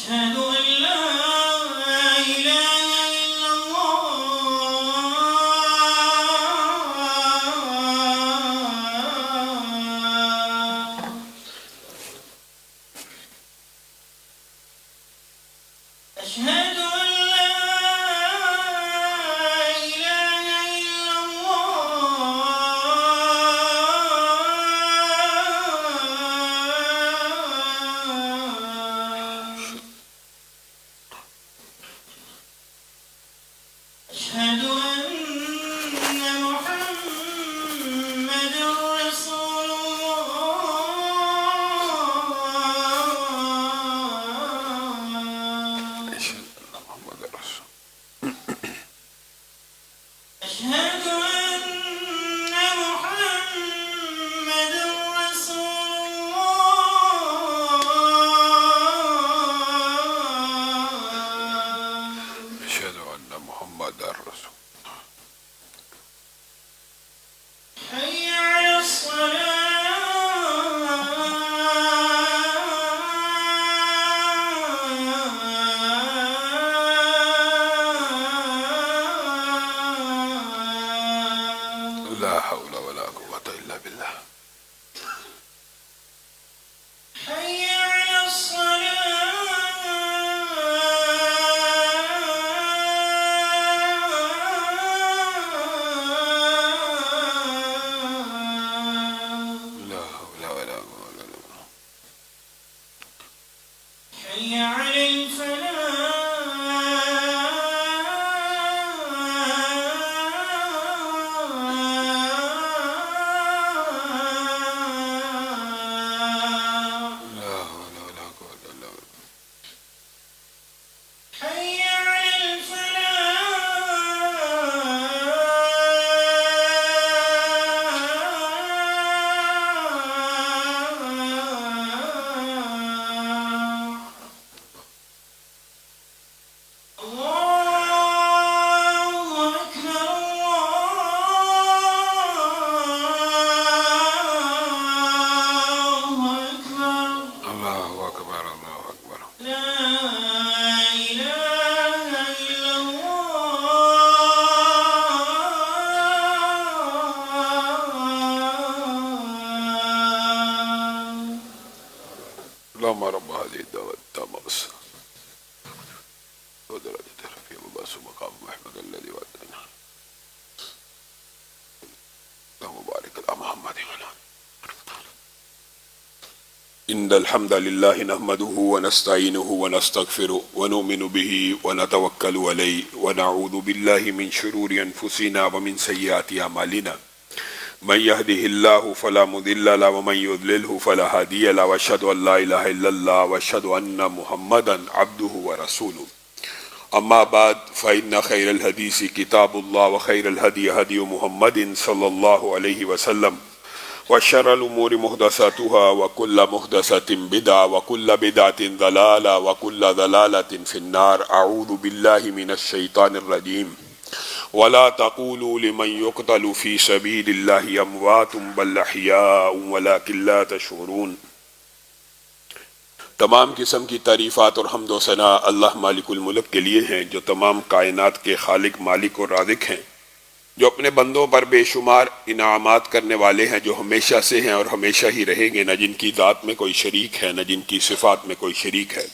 أشهد أن لا إله إلا الله. أشهد أن لا إله إلا الله. أشهد أن محمدا رسول الله. أشهد أن محمدا رسول الله. أشهد أن محمدا رسول حي على الصلاة. لا حول ولا قوة إلا بالله. حي على الصلاة. لا حول ولا قوة إلا بالله. حي على الفلاح. لا حول ولا قوة إلا بالله. حي على الفلاح. الله أكبر الله أكبر. الله أكبر الله أكبر. لا إله إلا الله. اللهم رب هذه الدعوة التامة والصلاة ودرجة الرفيع وبأس مقام محمد الذي وعدنا. اللهم بارك على محمد وعلى آله. إن الحمد لله نحمده ونستعينه ونستغفره ونؤمن به ونتوكل عليه ونعوذ بالله من شرور أنفسنا ومن سيئات أعمالنا. من يهده الله فلا مضل له ومن يضلله فلا هادي له وأشهد أن لا إله إلا الله وأشهد أن محمدا عبده ورسوله. أما بعد فإن خير الحديث كتاب الله وخير الهدي هدي محمد صلى الله عليه وسلم وشر الأمور محدثاتها وكل محدثة بدعة وكل بدعة ضلالة وكل ضلالة في النار. أعوذ بالله من الشيطان الرجيم. ولا تقولوا لمن يقتل في سبيل الله أموات بل أحياء ولكن لا تشعرون. تمام قسم کی تعریفات اور حمد و ثنا اللہ مالک الملک کے لیے ہیں جو تمام کائنات کے خالق مالک اور رازق ہیں، جو اپنے بندوں پر بے شمار انعامات کرنے والے ہیں، جو ہمیشہ سے ہیں اور ہمیشہ ہی رہیں گے، نہ جن کی ذات میں کوئی شریک ہے نہ جن کی صفات میں کوئی شریک ہے۔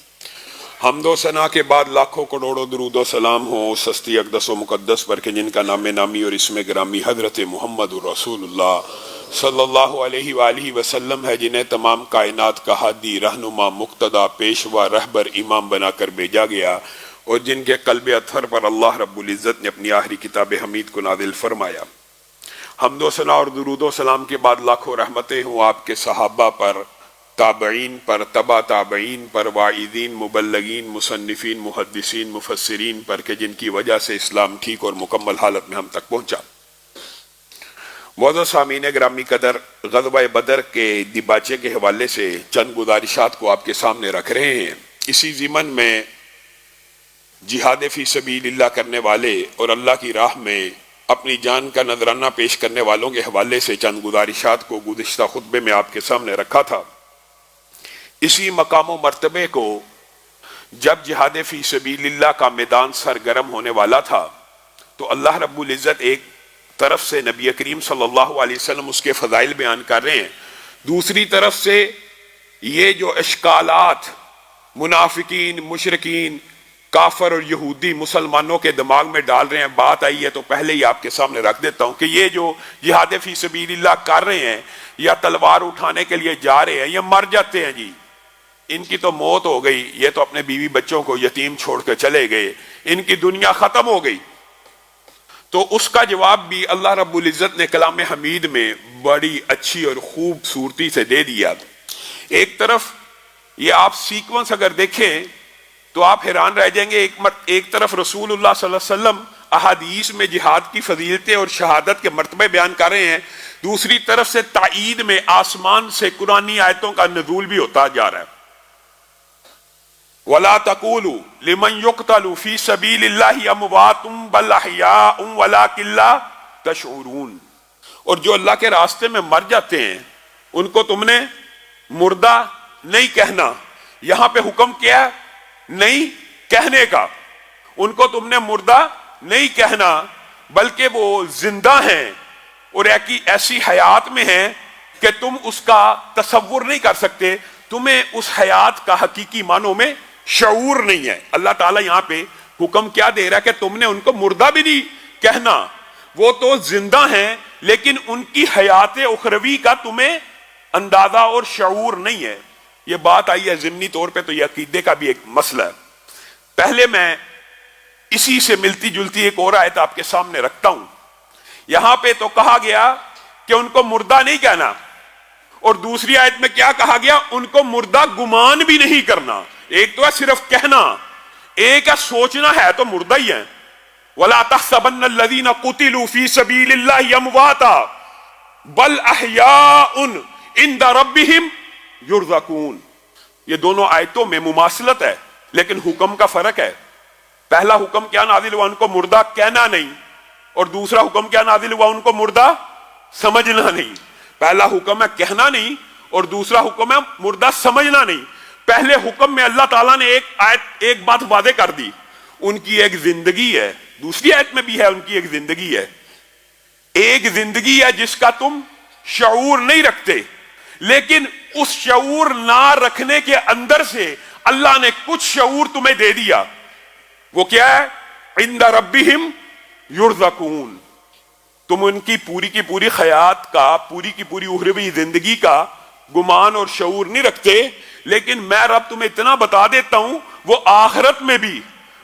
حمد و ثنا کے بعد لاکھوں کروڑوں درود و سلام ہوں اس ہستی اقدس و مقدس پر کہ جن کا نام نامی اور اسم گرامی حضرت محمد رسول اللہ صلی اللہ علیہ وآلہ وسلم ہے، جنہیں تمام کائنات کا ہادی، رہنما، مقتدا، پیشوا، رہبر، امام بنا کر بھیجا گیا، اور جن کے قلب اطہر پر اللہ رب العزت نے اپنی آخری کتاب حمید کو نازل فرمایا۔ حمد و ثنا اور درود و سلام کے بعد لاکھوں رحمتیں ہوں آپ کے صحابہ پر، تابعین پر، تبع تابعین پر، واعظین، مبلغین، مصنفین، محدثین، مفسرین پر کہ جن کی وجہ سے اسلام ٹھیک اور مکمل حالت میں ہم تک پہنچا۔ معزز سامعین گرامی قدر، غزوہ بدر کے دیباچے کے حوالے سے چند گزارشات کو آپ کے سامنے رکھ رہے ہیں۔ اسی ضمن میں جہاد فی سبیل اللہ کرنے والے اور اللہ کی راہ میں اپنی جان کا نذرانہ پیش کرنے والوں کے حوالے سے چند گزارشات کو گزشتہ خطبے میں آپ کے سامنے رکھا تھا۔ اسی مقام و مرتبے کو جب جہاد فی سبیل اللہ کا میدان سرگرم ہونے والا تھا تو اللہ رب العزت ایک طرف سے نبی کریم صلی اللہ علیہ وسلم اس کے فضائل بیان کر رہے ہیں، دوسری طرف سے یہ جو اشکالات منافقین، مشرکین، کافر اور یہودی مسلمانوں کے دماغ میں ڈال رہے ہیں، بات آئی ہے تو پہلے ہی آپ کے سامنے رکھ دیتا ہوں کہ یہ جو جہاد فی سبیل اللہ کر رہے ہیں یا تلوار اٹھانے کے لیے جا رہے ہیں، یہ مر جاتے ہیں جی، ان کی تو موت ہو گئی، یہ تو اپنے بیوی بچوں کو یتیم چھوڑ کے چلے گئے، ان کی دنیا ختم ہو گئی۔ تو اس کا جواب بھی اللہ رب العزت نے کلام حمید میں بڑی اچھی اور خوبصورتی سے دے دیا۔ ایک طرف یہ آپ سیکونس اگر دیکھیں تو آپ حیران رہ جائیں گے، ایک طرف رسول اللہ صلی اللہ علیہ وسلم احادیث میں جہاد کی فضیلتیں اور شہادت کے مرتبے بیان کر رہے ہیں، دوسری طرف سے تائید میں آسمان سے قرآنی آیتوں کا نزول بھی ہوتا جا رہا ہے۔ وَلَا تَقُولُوا لِمَنْ يُقْتَلُ فِي سَبِيلِ اللَّهِ أَمْوَاتٌ بَلْ أَحْيَاءٌ وَلَكِنْ لَا تَشْعُرُونَ، اور جو اللہ کے راستے میں مر جاتے ہیں ان کو تم نے مردہ نہیں کہنا، یہاں پہ حکم کیا ہے نہیں کہنے کا، ان کو تم نے مردہ نہیں کہنا بلکہ وہ زندہ ہیں اور ایسی حیات میں ہیں کہ تم اس کا تصور نہیں کر سکتے، تمہیں اس حیات کا حقیقی معنوں میں شعور نہیں ہے۔ اللہ تعالیٰ یہاں پہ حکم کیا دے رہا ہے کہ تم نے ان کو مردہ بھی نہیں کہنا، وہ تو زندہ ہیں لیکن ان کی حیات اخروی کا تمہیں اندازہ اور شعور نہیں ہے۔ یہ بات آئی ہے ضمنی طور پہ، تو یہ عقیدے کا بھی ایک مسئلہ ہے۔ پہلے میں اسی سے ملتی جلتی ایک اور آیت آپ کے سامنے رکھتا ہوں۔ یہاں پہ تو کہا گیا کہ ان کو مردہ نہیں کہنا، اور دوسری آیت میں کیا کہا گیا؟ ان کو مردہ گمان بھی نہیں کرنا۔ ایک تو ہے صرف کہنا، ایک ہے سوچنا، ہے تو مردہ ہی ہے۔ وَلَا تَحْسَبَنَّ الَّذِينَ قُتِلُوا فِي سَبِيلِ اللَّهِ أَمْوَاتًا بَلْ أَحْيَاءٌ عِندَ رَبِّهِمْ يُرْزَقُونَ۔ یہ دونوں آیتوں میں مماثلت ہے لیکن حکم کا فرق ہے۔ پہلا حکم کیا نازل ہوا؟ ان کو مردہ کہنا نہیں، اور دوسرا حکم کیا نازل ہوا؟ ان کو مردہ سمجھنا نہیں۔ پہلا حکم ہے کہنا نہیں اور دوسرا حکم ہے مردہ سمجھنا نہیں۔ پہلے حکم میں اللہ تعالیٰ نے ایک بات واضح کر دی، ان کی ایک زندگی ہے، دوسری آیت میں بھی ہے ان کی ایک زندگی ہے، ایک زندگی ہے جس کا تم شعور نہیں رکھتے، لیکن اس شعور نہ رکھنے کے اندر سے اللہ نے کچھ شعور تمہیں دے دیا۔ وہ کیا ہے؟ عند ربہم یرزقون۔ تم ان کی پوری حیات کا، پوری کی پوری اخروی زندگی کا گمان اور شعور نہیں رکھتے، لیکن میں رب تمہیں اتنا بتا دیتا ہوں وہ آخرت میں بھی،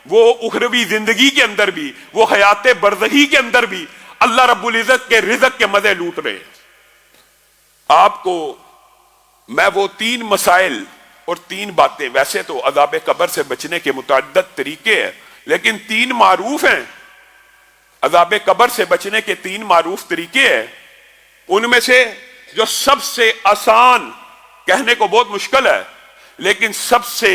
وہ اخروی زندگی کے اندر بھی، وہ حیات برزخی کے اندر بھی اللہ رب العزت کے رزق کے مزے لوٹ رہے۔ آپ کو میں وہ 3 مسائل اور 3 باتیں، ویسے تو عذاب قبر سے بچنے کے متعدد طریقے ہیں لیکن 3 معروف ہیں، عذاب قبر سے بچنے کے 3 معروف طریقے ہیں۔ ان میں سے جو سب سے آسان، کہنے کو بہت مشکل ہے لیکن سب سے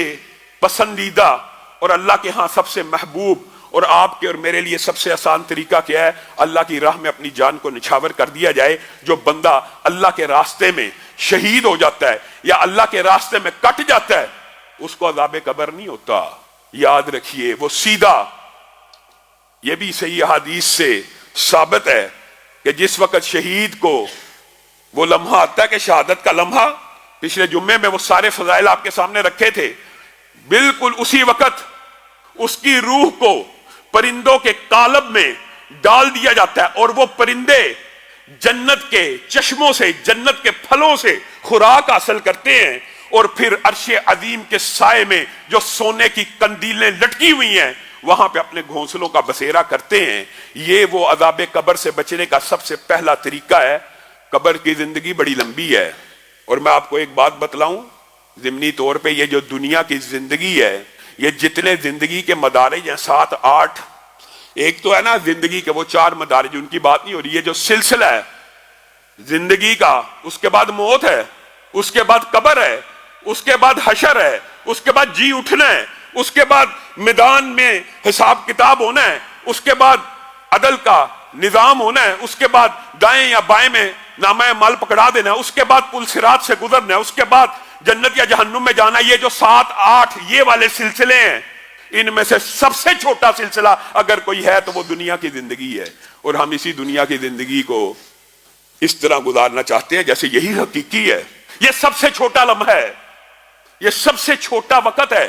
پسندیدہ اور اللہ کے ہاں سب سے محبوب اور آپ کے اور میرے لیے سب سے آسان طریقہ کیا ہے؟ اللہ کی راہ میں اپنی جان کو نچھاور کر دیا جائے۔ جو بندہ اللہ کے راستے میں شہید ہو جاتا ہے یا اللہ کے راستے میں کٹ جاتا ہے اس کو عذاب قبر نہیں ہوتا، یاد رکھیے۔ وہ سیدھا، یہ بھی صحیح حدیث سے ثابت ہے کہ جس وقت شہید کو وہ لمحہ آتا ہے کہ شہادت کا لمحہ، پچھلے جمعے میں وہ سارے فضائل آپ کے سامنے رکھے تھے، بالکل اسی وقت اس کی روح کو پرندوں کے قالب میں ڈال دیا جاتا ہے اور وہ پرندے جنت کے چشموں سے، جنت کے پھلوں سے خوراک حاصل کرتے ہیں اور پھر عرش عظیم کے سائے میں جو سونے کی قندیلیں لٹکی ہوئی ہیں وہاں پہ اپنے گھونسلوں کا بسیرا کرتے ہیں۔ یہ وہ عذاب قبر سے بچنے کا سب سے پہلا طریقہ ہے۔ قبر کی زندگی بڑی لمبی ہے، اور میں آپ کو ایک بات بتلاؤں ضمنی طور پہ، یہ جو دنیا کی زندگی ہے، یہ جتنے زندگی کے مدارج ہیں 7 8، ایک تو ہے نا زندگی کے وہ 4 مدارج، ان کی بات نہیں ہو رہی، یہ جو سلسلہ ہے زندگی کا، اس کے بعد موت ہے، اس کے بعد قبر ہے، اس کے بعد حشر ہے، اس کے بعد جی اٹھنا ہے، اس کے بعد میدان میں حساب کتاب ہونا ہے، اس کے بعد عدل کا نظام ہونا ہے، اس کے بعد دائیں یا بائیں میں نامہ مال پکڑا دینا ہے، اس کے بعد پل صراط سے گزرنا ہے، اس کے بعد جنت یا جہنم میں جانا، یہ جو 7 8 یہ والے سلسلے ہیں، ان میں سے سب سے چھوٹا سلسلہ اگر کوئی ہے تو وہ دنیا کی زندگی ہے، اور ہم اسی دنیا کی زندگی کو اس طرح گزارنا چاہتے ہیں جیسے یہی حقیقی ہے۔ یہ سب سے چھوٹا لمحہ ہے، یہ سب سے چھوٹا وقت ہے۔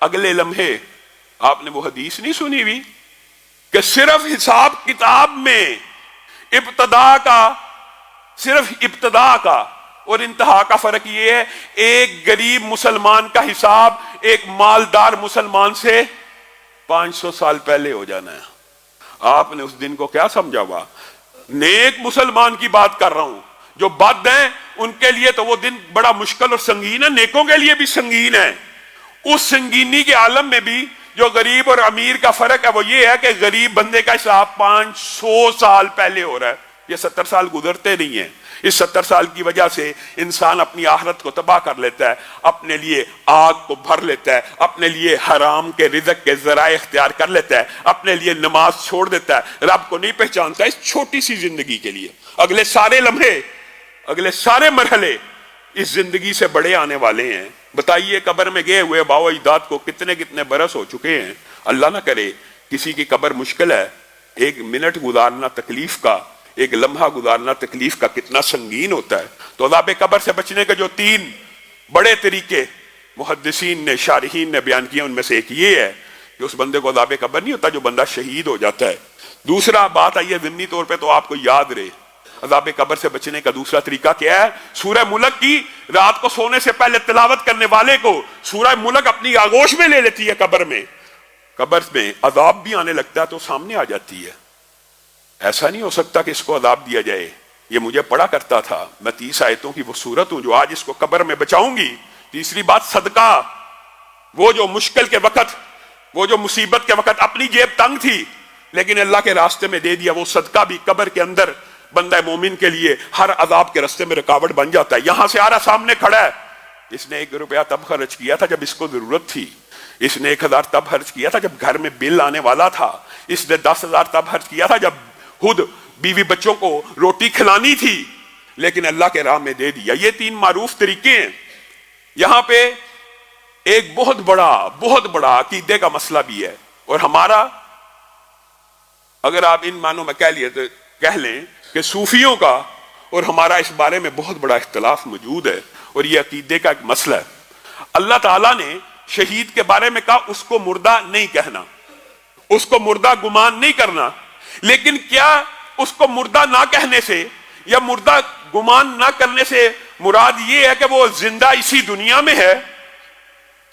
اگلے لمحے آپ نے وہ حدیث نہیں سنی ہوئی کہ صرف حساب کتاب میں صرف ابتدا کا اور انتہا کا فرق یہ ہے، ایک غریب مسلمان کا حساب ایک مالدار مسلمان سے 500 سال پہلے ہو جانا ہے۔ آپ نے اس دن کو کیا سمجھا ہوا؟ نیک مسلمان کی بات کر رہا ہوں، جو بد ہیں ان کے لیے تو وہ دن بڑا مشکل اور سنگین ہے، نیکوں کے لیے بھی سنگین ہے۔ اس سنگینی کے عالم میں بھی جو غریب اور امیر کا فرق ہے وہ یہ ہے کہ غریب بندے کا حساب 500 سال پہلے ہو رہا ہے، یہ 70 سال گزرتے نہیں ہیں۔ اس 70 سال کی وجہ سے انسان اپنی آخرت کو تباہ کر لیتا ہے، اپنے لیے آگ کو بھر لیتا ہے، اپنے لیے حرام کے رزق کے ذرائع اختیار کر لیتا ہے، اپنے لیے نماز چھوڑ دیتا ہے، رب کو نہیں پہچانتا اس چھوٹی سی زندگی کے لیے۔ اگلے سارے لمحے، اگلے سارے مرحلے اس زندگی سے بڑے آنے والے ہیں۔ بتائیے قبر میں گئے ہوئے باو اجداد کو کتنے برس ہو چکے ہیں۔ اللہ نہ کرے کسی کی قبر مشکل ہے، ایک منٹ گزارنا تکلیف کا، ایک لمحہ گزارنا تکلیف کا کتنا سنگین ہوتا ہے۔ تو عذاب قبر سے بچنے کے جو 3 بڑے طریقے محدثین نے، شارحین نے بیان کیا، ان میں سے ایک یہ ہے کہ اس بندے کو عذاب قبر نہیں ہوتا جو بندہ شہید ہو جاتا ہے۔ دوسرا بات آئیے ضمنی طور پہ تو آپ کو یاد رہے، عذاب قبر سے بچنے کا دوسرا طریقہ کیا ہے؟ سورہ ملک کی رات کو سونے سے پہلے تلاوت کرنے والے کو سورہ ملک اپنی آغوش میں لے لیتی ہے۔ قبر میں عذاب بھی آنے لگتا ہے تو سامنے آ جاتی ہے۔ ایسا نہیں ہو سکتا کہ اس کو عذاب دیا جائے۔ یہ مجھے پڑھا کرتا تھا، میں 30 آیتوں کی وہ صورت ہوں جو آج اس کو قبر میں بچاؤں گی۔ تیسری بات صدقہ، وہ جو مشکل کے وقت، وہ جو مصیبت کے وقت اپنی جیب تنگ تھی لیکن اللہ کے راستے میں دے دیا، وہ صدقہ بھی قبر کے اندر بندہ مومن کے لیے ہر عذاب کے راستے میں رکاوٹ بن جاتا ہے۔ یہاں سے آ رہا سامنے کھڑا ہے، اس نے 1 روپیہ تب خرچ کیا تھا جب اس کو ضرورت تھی، اس نے 1000 تب خرچ کیا تھا جب گھر میں بل آنے والا تھا، اس نے 10,000 تب خرچ کیا تھا جب خود بیوی بچوں کو روٹی کھلانی تھی، لیکن اللہ کے راہ میں دے دیا۔ یہ 3 معروف طریقے ہیں۔ یہاں پہ ایک بہت بڑا عقیدے کا مسئلہ بھی ہے، اور ہمارا، اگر آپ ان معنوں میں کہہ لیں کہ صوفیوں کا اور ہمارا اس بارے میں بہت بڑا اختلاف موجود ہے، اور یہ عقیدے کا ایک مسئلہ ہے۔ اللہ تعالیٰ نے شہید کے بارے میں کہا اس کو مردہ نہیں کہنا، اس کو مردہ گمان نہیں کرنا، لیکن کیا اس کو مردہ نہ کہنے سے یا مردہ گمان نہ کرنے سے مراد یہ ہے کہ وہ زندہ اسی دنیا میں ہے؟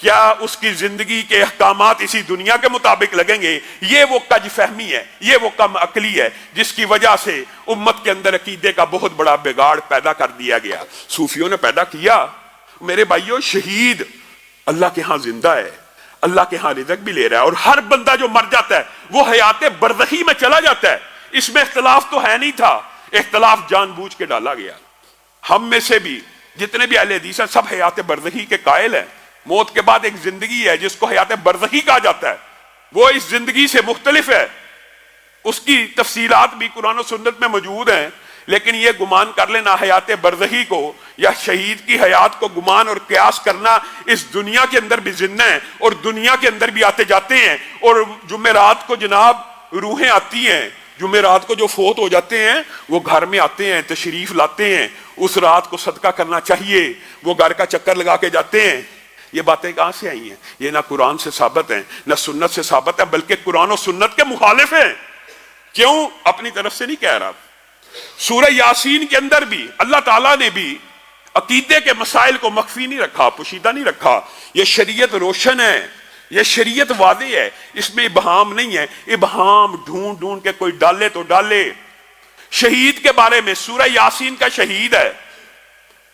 کیا اس کی زندگی کے احکامات اسی دنیا کے مطابق لگیں گے؟ یہ وہ کج فہمی ہے، یہ وہ کم عقلی ہے جس کی وجہ سے امت کے اندر عقیدے کا بہت بڑا بگاڑ پیدا کر دیا گیا۔ صوفیوں نے پیدا کیا۔ میرے بھائیوں، شہید اللہ کے ہاں زندہ ہے، اللہ کے ہاں رزق بھی لے رہا ہے، اور ہر بندہ جو مر جاتا ہے وہ حیات برزخی میں چلا جاتا ہے۔ اس میں اختلاف تو ہے نہیں تھا، اختلاف جان بوجھ کے ڈالا گیا۔ ہم میں سے بھی جتنے بھی اہل حدیث ہیں سب حیات برزخی کے قائل ہیں۔ موت کے بعد ایک زندگی ہے جس کو حیات برزخی کہا جاتا ہے، وہ اس زندگی سے مختلف ہے۔ اس کی تفصیلات بھی قرآن و سنت میں موجود ہیں، لیکن یہ گمان کر لینا حیات برزخی کو یا شہید کی حیات کو گمان اور قیاس کرنا، اس دنیا کے اندر بھی زندہ ہیں اور دنیا کے اندر بھی آتے جاتے ہیں، اور جمعرات کو جناب روحیں آتی ہیں، جمعرات کو جو فوت ہو جاتے ہیں وہ گھر میں آتے ہیں، تشریف لاتے ہیں، اس رات کو صدقہ کرنا چاہیے، وہ گھر کا چکر لگا کے جاتے ہیں۔ یہ باتیں کہاں سے آئی ہیں؟ یہ نہ قرآن سے ثابت ہیں نہ سنت سے ثابت ہیں، بلکہ قرآن و سنت کے مخالف ہیں۔ کیوں؟ اپنی طرف سے نہیں کہہ رہا۔ سورہ یاسین کے اندر بھی اللہ تعالیٰ نے بھی عقیدے کے مسائل کو مخفی نہیں رکھا، پوشیدہ نہیں رکھا۔ یہ شریعت روشن ہے، یہ شریعت واضح ہے، اس میں ابہام نہیں ہے۔ ابہام ڈھونڈ ڈھونڈ کے کوئی ڈالے تو ڈالے۔ شہید کے بارے میں سورہ یاسین کا شہید ہے،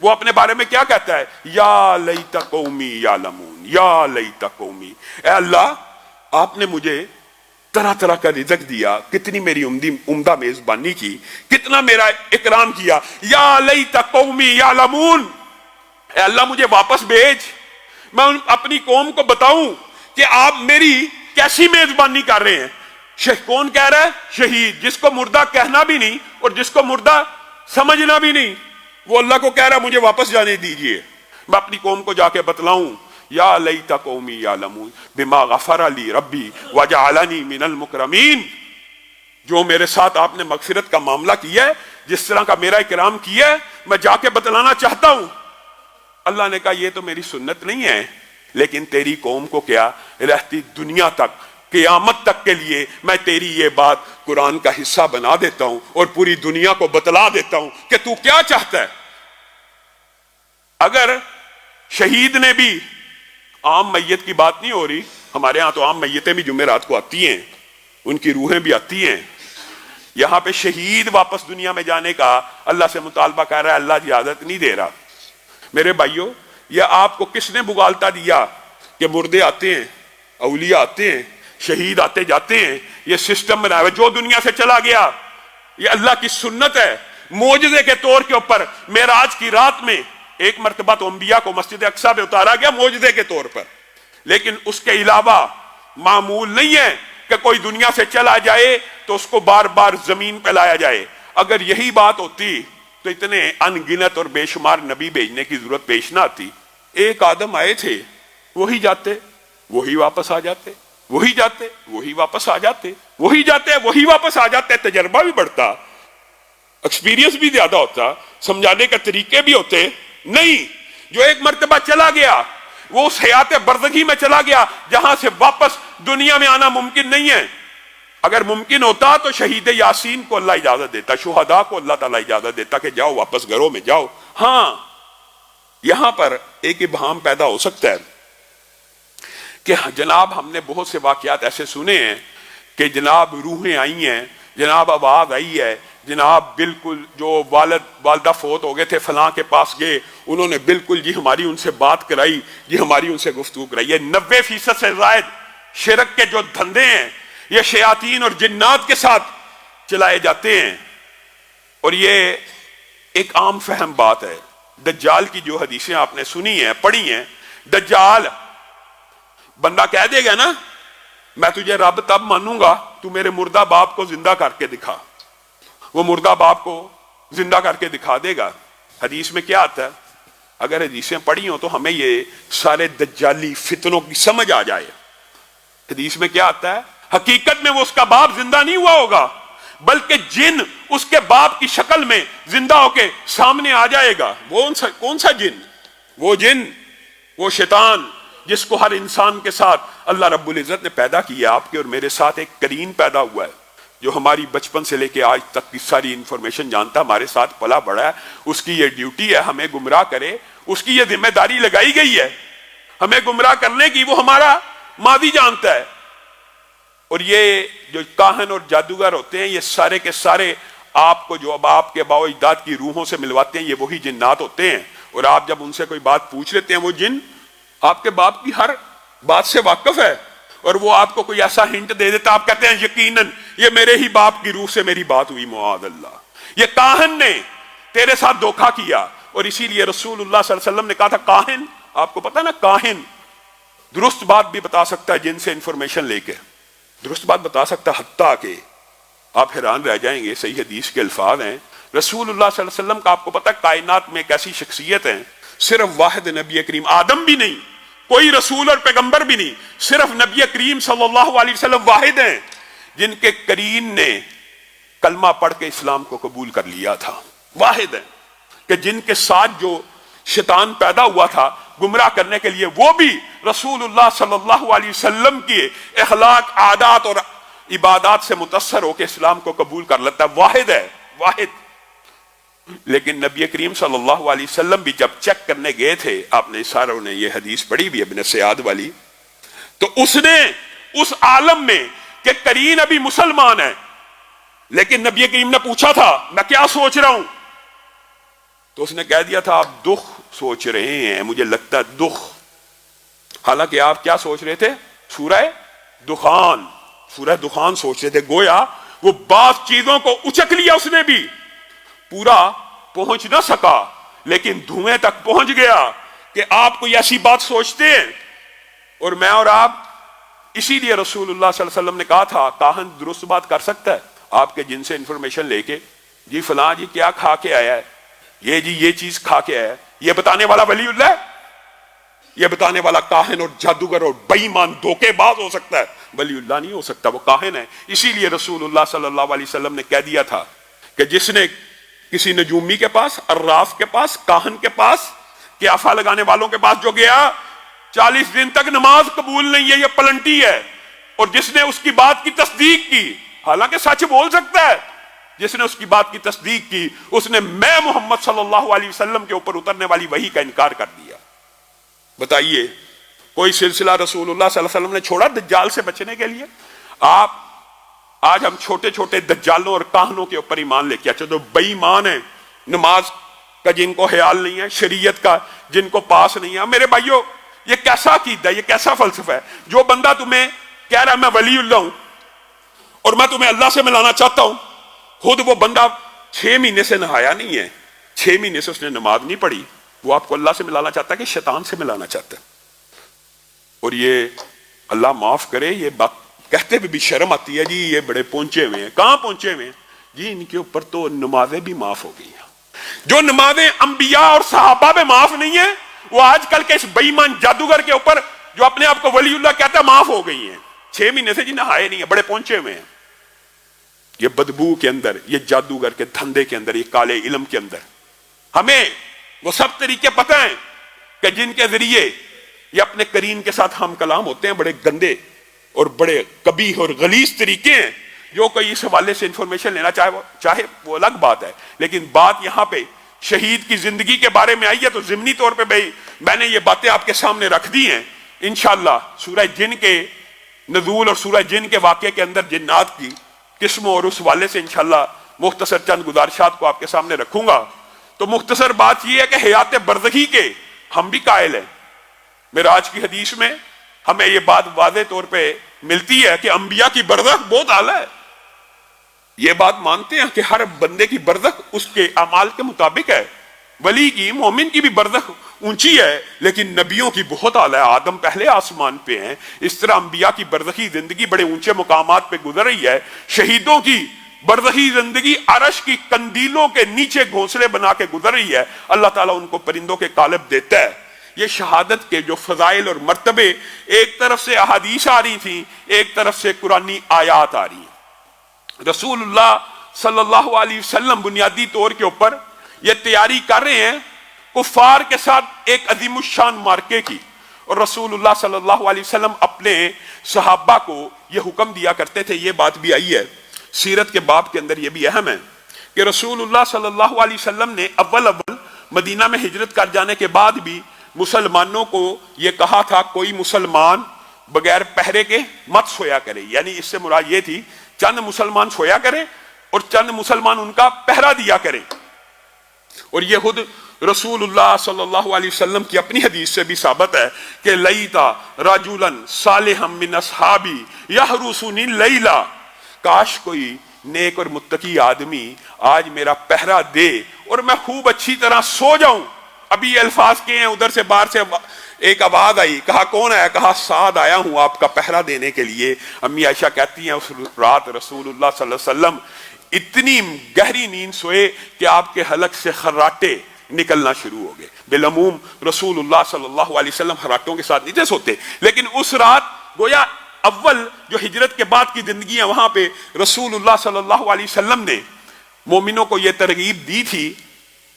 وہ اپنے بارے میں کیا کہتا ہے؟ یا لیت قومی یعلمون، یا لیت قومی، اے اللہ آپ نے مجھے طرح طرح کا رزق دیا، کتنی میری عمدہ میزبانی کی، کتنا میرا اکرام کیا، یا لیت قومی یعلمون، اے اللہ مجھے واپس بھیج، میں اپنی قوم کو بتاؤں کہ آپ میری کیسی میزبانی کر رہے ہیں۔ کون کہہ رہا ہے؟ شہید، جس کو مردہ کہنا بھی نہیں اور جس کو مردہ سمجھنا بھی نہیں، وہ اللہ کو کہہ رہا ہے مجھے واپس جانے دیجئے۔ میں اپنی قوم کو جا کے بتلاؤں یا لیت قومی یعلمون بما غفر لی ربی وجعلنی من المکرمین، جو میرے ساتھ آپ نے مغفرت کا معاملہ کیا ہے، جس طرح کا میرا اکرام کیا ہے، میں جا کے بتلانا چاہتا ہوں۔ اللہ نے کہا یہ تو میری سنت نہیں ہے، لیکن تیری قوم کو کیا رہتی دنیا تک، قیامت تک کے لیے میں تیری یہ بات قرآن کا حصہ بنا دیتا ہوں اور پوری دنیا کو بتلا دیتا ہوں کہ تو کیا چاہتا ہے۔ اگر شہید نے بھی، عام میت کی بات نہیں ہو رہی، ہمارے ہاں تو عام میتیں بھی جمعرات کو آتی ہیں، ان کی روحیں بھی آتی ہیں، یہاں پہ شہید واپس دنیا میں جانے کا اللہ سے مطالبہ کر رہا ہے، اللہ اجازت نہیں دے رہا۔ میرے بھائیوں، یہ آپ کو کس نے بگالتا دیا کہ مردے آتے ہیں، اولیاء آتے ہیں، شہید آتے جاتے ہیں؟ یہ سسٹم بنا ہوا ہے، جو دنیا سے چلا گیا، یہ اللہ کی سنت ہے۔ معجزے کے طور کے اوپر معراج کی رات میں ایک مرتبہ تو انبیاء کو مسجد اقصی پہ اتارا گیا معجزے کے طور پر، لیکن اس کے علاوہ معمول نہیں ہے کہ کوئی دنیا سے چلا جائے تو اس کو بار بار زمین پہ لایا جائے۔ اگر یہی بات ہوتی تو اتنے ان گنت اور بے شمار نبی بھیجنے کی ضرورت پیش نہ آتی۔ ایک آدم آئے تھے، وہی جاتے، وہی واپس آ جاتے، وہی جاتے، وہی واپس آ جاتے، وہی جاتے، وہی واپس آ جاتے۔ تجربہ بھی بڑھتا، ایکسپیرینس بھی زیادہ ہوتا، سمجھانے کے طریقے بھی ہوتے۔ نہیں، جو ایک مرتبہ چلا گیا وہ اس حیات برزخی میں چلا گیا جہاں سے واپس دنیا میں آنا ممکن نہیں ہے۔ اگر ممکن ہوتا تو شہید یاسین کو اللہ اجازت دیتا، شہداء کو اللہ تعالیٰ اجازت دیتا کہ جاؤ واپس گھروں میں جاؤ۔ ہاں، یہاں پر ایک ابہام پیدا ہو سکتا ہے کہ جناب ہم نے بہت سے واقعات ایسے سنے ہیں کہ جناب روحیں آئی ہیں، جناب آواز آئی ہے، جناب بالکل جو والدہ فوت ہو گئے تھے فلاں کے پاس گئے، انہوں نے بالکل جی ہماری ان سے بات کرائی، جی ہماری ان سے گفتگو کرائی۔ یہ 90% سے زائد شرک کے جو دھندے ہیں یہ شیاطین اور جنات کے ساتھ چلائے جاتے ہیں، اور یہ ایک عام فہم بات ہے۔ دجال کی جو حدیثیں آپ نے سنی ہیں، پڑھی ہیں، دجال بندہ کہہ دے گا نا میں تجھے رب تب مانوں گا تو میرے مردہ باپ کو زندہ کر کے دکھا، وہ مردہ باپ کو زندہ کر کے دکھا دے گا۔ حدیث میں کیا آتا ہے؟ اگر حدیثیں پڑھی ہوں تو ہمیں یہ سارے دجالی فتنوں کی سمجھ آ جائے۔ حدیث میں کیا آتا ہے؟ حقیقت میں وہ اس کا باپ زندہ نہیں ہوا ہوگا، بلکہ جن اس کے باپ کی شکل میں زندہ ہو کے سامنے آ جائے گا۔ وہ کون سا جن؟ وہ جن، وہ شیطان جس کو ہر انسان کے ساتھ اللہ رب العزت نے پیدا کیا۔ آپ کے اور میرے ساتھ ایک قرین پیدا ہوا ہے جو ہماری بچپن سے لے کے آج تک کی ساری انفارمیشن جانتا، ہمارے ساتھ پلا بڑا ہے۔ اس کی یہ ڈیوٹی ہے ہمیں گمراہ کرے، اس کی یہ ذمہ داری لگائی گئی ہے ہمیں گمراہ کرنے کی۔ وہ ہمارا ماضی جانتا ہے، اور یہ جو کاہن اور جادوگر ہوتے ہیں یہ سارے کے سارے آپ کو جو اب آپ کے باو اجداد کی روحوں سے ملواتے ہیں، یہ وہی جنات ہوتے ہیں۔ اور آپ جب ان سے کوئی بات پوچھ لیتے ہیں، وہ جن آپ کے باپ کی ہر بات سے واقف ہے، اور وہ آپ کو کوئی ایسا ہنٹ دے دیتا، آپ کہتے ہیں یقیناً یہ میرے ہی باپ کی روح سے میری بات ہوئی، معاذ اللہ، یہ کاہن نے تیرے ساتھ دھوکہ کیا۔ اور اسی لیے رسول اللہ صلی اللہ علیہ وسلم نے کہا تھا کاہن، آپ کو پتا نا کاہن درست بات بھی بتا سکتا ہے جن سے انفارمیشن لے کے، درست بات بتا سکتا ہے، حتیٰ کہ آپ حیران رہ جائیں گے، صحیح حدیث کے الفاظ ہیں رسول اللہ صلی اللہ علیہ وسلم کا، آپ کو پتا ہے کائنات میں ایک ایسی شخصیت ہے، صرف واحد نبی کریم، آدم بھی نہیں، کوئی رسول اور پیغمبر بھی نہیں، صرف نبی کریم صلی اللہ علیہ وسلم واحد ہیں جن کے قرین نے کلمہ پڑھ کے اسلام کو قبول کر لیا تھا۔ واحد ہیں کہ جن کے ساتھ جو شیطان پیدا ہوا تھا گمراہ کرنے کے لیے، وہ بھی رسول اللہ صلی اللہ علیہ وسلم کی اخلاق، عادات اور عبادات سے متاثر ہو کے اسلام کو قبول کر لیتا ہے۔ واحد ہے، واحد۔ لیکن نبی کریم صلی اللہ علیہ وسلم بھی جب چیک کرنے گئے تھے، آپ نے ساروں نے یہ حدیث پڑھی بھی ابن سیاد والی، تو اس نے اس عالم میں کہ قرین ابھی مسلمان ہے، لیکن نبی کریم نے پوچھا تھا میں کیا سوچ رہا ہوں، تو اس نے کہہ دیا تھا آپ دکھ سوچ رہے ہیں، مجھے لگتا ہے دکھ۔ حالانکہ آپ کیا سوچ رہے تھے؟ سورہ دخان، سورہ دخان سوچ رہے تھے۔ گویا وہ بعض چیزوں کو اچک لیا اس نے بھی، پورا پہنچ نہ سکا لیکن دھوئیں تک پہنچ گیا کہ آپ کوئی ایسی بات سوچتے ہیں، اور میں اور آپ، اسی لیے رسول اللہ صلی اللہ علیہ وسلم نے کہا تھا کاہن درست بات کر سکتا ہے آپ کے جن سے انفارمیشن لے کے، جی فلاں جی کیا کھا کے آیا ہے، یہ جی یہ چیز کھا کے آیا ہے، یہ بتانے والا ولی اللہ ہے؟ یہ بتانے والا کاہن اور جادوگر اور بے ایمان دھوکے باز ہو سکتا ہے، ولی اللہ نہیں ہو سکتا، وہ کاہن ہے۔ اسی لیے رسول اللہ صلی اللہ علیہ وسلم نے کہہ دیا تھا کہ جس نے کسی نجومی کے پاس، عراف کے پاس، کاہن کے پاس، قیافہ لگانے والوں کے پاس جو گیا، 40 دن تک نماز قبول نہیں ہے، یہ پلنٹی ہے۔ اور جس نے اس کی بات کی تصدیق کی، حالانکہ سچ بول سکتا ہے، جس نے اس کی بات کی تصدیق کی، اس نے میں محمد صلی اللہ علیہ وسلم کے اوپر اترنے والی وحی کا انکار کر دیا۔ بتائیے کوئی سلسلہ رسول اللہ صلی اللہ علیہ وسلم نے چھوڑا دجال سے بچنے کے لیے؟ آج ہم چھوٹے چھوٹے دجالوں اور کاہنوں کے اوپر ایمان لے کے جو بے ایمان ہیں، نماز کا جن کو خیال نہیں ہے، شریعت کا جن کو پاس نہیں ہے۔ میرے بھائیو، یہ کیسا عقیدہ ہے، یہ کیسا فلسفہ ہے؟ جو بندہ تمہیں کہہ رہا ہے میں ولی اللہ ہوں اور میں تمہیں اللہ سے ملانا چاہتا ہوں، خود وہ بندہ 6 مہینے سے نہایا نہیں ہے، 6 مہینے سے اس نے نماز نہیں پڑھی، وہ آپ کو اللہ سے ملانا چاہتا ہے کہ شیطان سے ملانا چاہتا ہے؟ اور یہ اللہ معاف کرے، یہ بات کہتے ہوئے بھی شرم آتی ہے، جی یہ بڑے پہنچے ہوئے ہیں۔ کہاں پہنچے ہوئے ہیں جی؟ ان کے اوپر تو نمازیں بھی معاف ہو گئی ہیں۔ جو نمازیں انبیاء اور صحابہ میں معاف نہیں ہیں، وہ آج کل کے اس بے ایمان جادوگر کے اوپر جو اپنے آپ کو ولی اللہ کہتا ہے معاف ہو گئی ہیں۔ 6 مہینے سے جی نہائے نہیں ہیں، بڑے پہنچے ہوئے ہیں۔ یہ بدبو کے اندر، یہ جادوگر کے دھندے کے اندر، یہ کالے علم کے اندر ہمیں وہ سب طریقے پتہ ہیں کہ جن کے ذریعے یہ اپنے کرین کے ساتھ ہم کلام ہوتے ہیں، بڑے گندے اور بڑے قبیح اور غلیظ طریقے ہیں۔ جو کوئی اس حوالے سے انفارمیشن لینا چاہے وہ الگ بات ہے، لیکن بات یہاں پہ شہید کی زندگی کے بارے میں آئی ہے تو ضمنی طور پہ بھائی میں نے یہ باتیں آپ کے سامنے رکھ دی ہیں۔ انشاءاللہ سورہ جن کے نزول اور سورہ جن کے واقعے کے اندر جنات کی قسموں اور اس والے سے انشاءاللہ مختصر چند گزارشات کو آپ کے سامنے رکھوں گا۔ تو مختصر بات یہ ہے کہ حیات برزخی کے ہم بھی قائل ہیں۔ معراج کی حدیث میں ہمیں یہ بات واضح طور پہ ملتی ہے کہ انبیاء کی برزخ بہت اعلیٰ ہے۔ یہ بات مانتے ہیں کہ ہر بندے کی برزخ اس کے اعمال کے مطابق ہے۔ ولی کی، مومن کی بھی برزخ اونچی ہے، لیکن نبیوں کی بہت اعلیٰ ہے۔ آدم پہلے آسمان پہ ہیں، اس طرح انبیاء کی برزخی زندگی بڑے اونچے مقامات پہ گزر رہی ہے۔ شہیدوں کی برزخی زندگی عرش کی کندیلوں کے نیچے گھونسلے بنا کے گزر رہی ہے۔ اللہ تعالیٰ ان کو پرندوں کے قالب دیتا ہے۔ یہ شہادت کے جو فضائل اور مرتبے، ایک طرف سے احادیث آ رہی تھیں، ایک طرف سے قرآنی آیات آ رہی ہیں۔ رسول اللہ صلی اللہ علیہ وسلم بنیادی طور کے اوپر یہ تیاری کر رہے ہیں کفار کے ساتھ ایک عظیم الشان مارکے کی، اور رسول اللہ صلی اللہ علیہ وسلم اپنے صحابہ کو یہ حکم دیا کرتے تھے۔ یہ بات بھی آئی ہے سیرت کے باب کے اندر، یہ بھی اہم ہے کہ رسول اللہ صلی اللہ علیہ وسلم نے اول مدینہ میں ہجرت کر جانے کے بعد بھی مسلمانوں کو یہ کہا تھا کوئی مسلمان بغیر پہرے کے مت سویا کرے، یعنی اس سے مراد یہ تھی چند مسلمان سویا کریں اور چند مسلمان ان کا پہرا دیا کریں۔ اور یہ خود رسول اللہ صلی اللہ علیہ وسلم کی اپنی حدیث سے بھی ثابت ہے کہ لیتا رجلا صالحا من اصحابی یحرسنی لیلا، کاش کوئی نیک اور متقی آدمی آج میرا پہرا دے اور میں خوب اچھی طرح سو جاؤں۔ ابھی یہ الفاظ کے ہیں، ادھر سے باہر سے ایک آواز آئی، کہا کون آیا؟ کہا سعد آیا ہوں آپ کا پہرا دینے کے لیے۔ امی عائشہ کہتی ہیں اس رات رسول اللہ صلی اللہ علیہ وسلم اتنی گہری نیند سوئے کہ آپ کے حلق سے خراٹے نکلنا شروع ہو گئے۔ بالعموم رسول اللہ صلی اللہ علیہ وسلم خراٹوں کے ساتھ نہیں تھے سوتے، لیکن اس رات گویا اول جو ہجرت کے بعد کی زندگی ہے وہاں پہ رسول اللہ صلی اللہ علیہ وسلم نے مومنوں کو یہ ترغیب دی تھی۔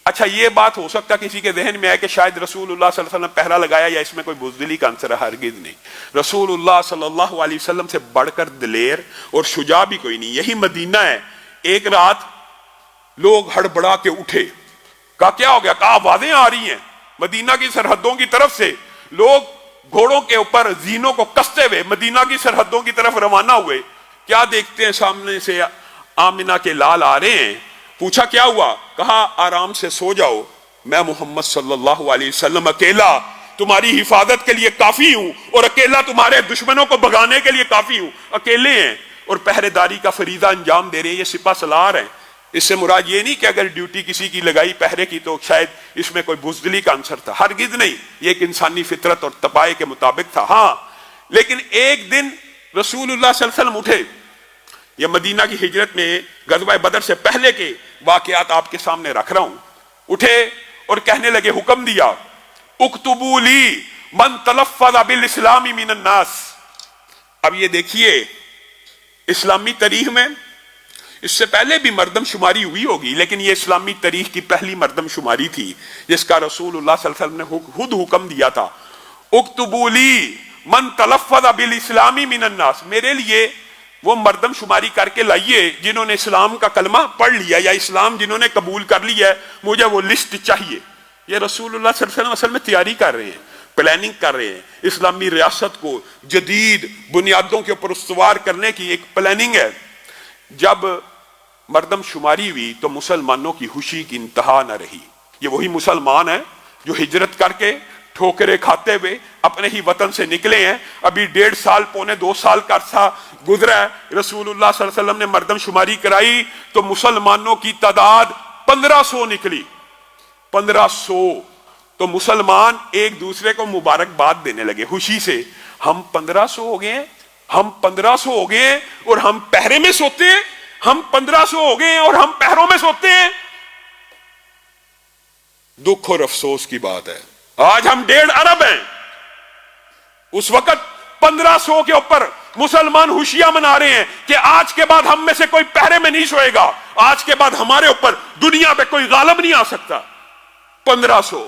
اچھا یہ بات ہو سکتا کسی کے ذہن میں ہے کہ شاید رسول اللہ صلی اللہ علیہ وسلم پہرا لگایا یا اس میں کوئی بزدلی کا عنصر ہے، ہرگز نہیں۔ رسول اللہ صلی اللہ علیہ وسلم سے بڑھ کر دلیر اور شجاع بھی کوئی نہیں۔ یہی مدینہ ہے۔ ایک رات لوگ ہڑبڑا کے اٹھے، کہا کیا ہو گیا؟ کہا آوازیں آ رہی ہیں مدینہ کی سرحدوں کی طرف سے۔ لوگ گھوڑوں کے اوپر زینوں کو کستے ہوئے مدینہ کی سرحدوں کی طرف روانہ ہوئے۔ کیا دیکھتے ہیں سامنے سے آمنہ کے لال آ رہے ہیں۔ پوچھا کیا ہوا؟ کہا آرام سے سو جاؤ، میں محمد صلی اللہ علیہ وسلم اکیلا تمہاری حفاظت کے لیے کافی ہوں اور اکیلا تمہارے دشمنوں کو بھگانے کے لیے کافی ہوں۔ اکیلے ہیں اور پہرے داری کا فریضہ انجام دے رہے ہیں، یہ سپہ سالار ہیں۔ اس سے مراد یہ نہیں کہ اگر ڈیوٹی کسی کی لگائی پہرے کی تو شاید اس میں کوئی بزدلی کا عنصر تھا، ہرگز نہیں۔ یہ ایک انسانی فطرت اور طبائع کے مطابق تھا۔ ہاں لیکن ایک دن رسول اللہ صلی اللہ علیہ وسلم اٹھے، یہ مدینہ کی ہجرت میں غزوہ بدر سے پہلے کے واقعات آپ کے سامنے رکھ رہا ہوں۔ اٹھے اور کہنے لگے، حکم دیا اکتبوا لی من تلفظ بالاسلام من الناس. اب یہ دیکھیے اسلامی تاریخ میں اس سے پہلے بھی مردم شماری ہوئی ہوگی، لیکن یہ اسلامی تاریخ کی پہلی مردم شماری تھی جس کا رسول اللہ صلی اللہ علیہ وسلم نے خود حکم دیا تھا، اکتبوا لی من تلفظ بالاسلام من الناس، میرے لیے وہ مردم شماری کر کے لائیے جنہوں نے اسلام کا کلمہ پڑھ لیا یا اسلام جنہوں نے قبول کر لیا ہے، مجھے وہ لسٹ چاہیے. یہ رسول اللہ صلی اللہ علیہ وسلم اصل میں تیاری کر رہے ہیں، پلاننگ کر رہے ہیں. اسلامی ریاست کو جدید بنیادوں کے اوپر استوار کرنے کی ایک پلاننگ ہے. جب مردم شماری ہوئی تو مسلمانوں کی خوشی کی انتہا نہ رہی. یہ وہی مسلمان ہیں جو ہجرت کر کے ٹھوکریں کھاتے ہوئے اپنے ہی وطن سے نکلے ہیں. ابھی 1.5 سال پونے 2 سال کا عرصہ گزرا ہے، رسول اللہ صلی اللہ علیہ وسلم نے مردم شماری کرائی تو مسلمانوں کی تعداد 1500 نکلی. 1500. تو مسلمان ایک دوسرے کو مبارکباد دینے لگے خوشی سے. ہم 1500 ہو گئے ہیں، ہم 1500 ہو گئے ہیں اور ہم پہرے میں سوتے ہیں. ہم 1500 ہو گئے ہیں اور ہم پہروں میں سوتے ہیں. دکھ اور افسوس کی بات ہے. آج ہم 1.5 ارب ہیں، اس وقت 1500 کے اوپر مسلمان خوشیاں منا رہے ہیں کہ آج کے بعد ہم میں سے کوئی پہرے میں نہیں سوئے گا، آج کے بعد ہمارے اوپر دنیا پہ کوئی غالب نہیں آ سکتا. 1500.